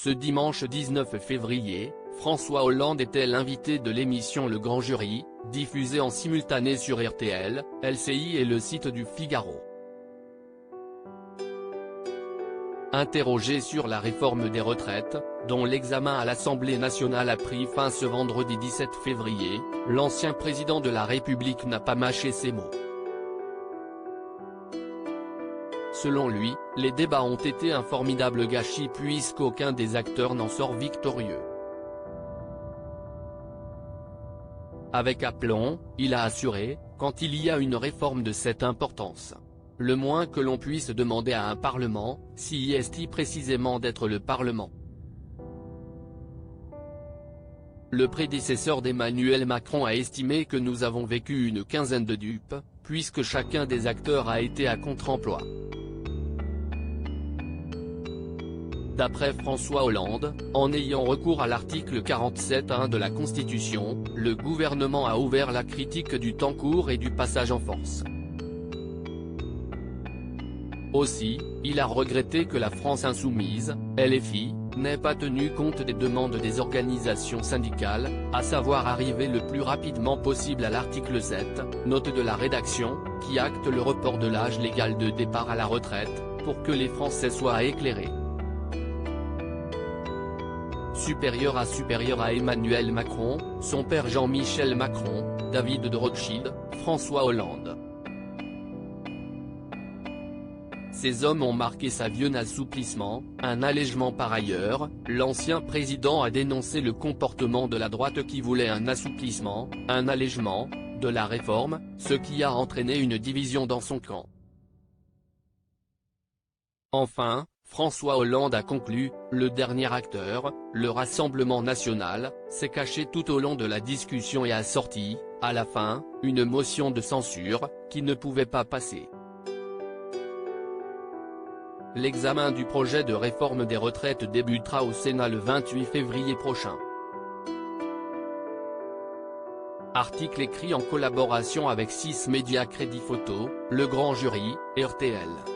Ce dimanche 19 février, François Hollande était l'invité de l'émission Le Grand Jury, diffusée en simultané sur RTL, LCI et le site du Figaro. Interrogé sur la réforme des retraites, dont l'examen à l'Assemblée nationale a pris fin ce vendredi 17 février, l'ancien président de la République n'a pas mâché ses mots. Selon lui, les débats ont été un formidable gâchis puisqu'aucun des acteurs n'en sort victorieux. Avec aplomb, il a assuré, quand il y a une réforme de cette importance, le moins que l'on puisse demander à un Parlement, si est précisément d'être le Parlement. Le prédécesseur d'Emmanuel Macron a estimé que nous avons vécu une quinzaine de dupes, puisque chacun des acteurs a été à contre-emploi. D'après François Hollande, en ayant recours à l'article 47.1 de la Constitution, le gouvernement a ouvert la critique du temps court et du passage en force. Aussi, il a regretté que la France insoumise, LFI, n'ait pas tenu compte des demandes des organisations syndicales, à savoir arriver le plus rapidement possible à l'article 7, note de la rédaction, qui acte le report de l'âge légal de départ à la retraite, pour que les Français soient éclairés. Supérieur à Emmanuel Macron, son père Jean-Michel Macron, David de Rothschild, François Hollande. Ces hommes ont marqué sa vie un assouplissement, un allègement par ailleurs, l'ancien président a dénoncé le comportement de la droite qui voulait un assouplissement, un allègement, de la réforme, ce qui a entraîné une division dans son camp. Enfin, François Hollande a conclu, le dernier acteur, le Rassemblement national, s'est caché tout au long de la discussion et a sorti, à la fin, une motion de censure, qui ne pouvait pas passer. L'examen du projet de réforme des retraites débutera au Sénat le 28 février prochain. Article écrit en collaboration avec 6 médias Crédit Photo, Le Grand Jury, RTL.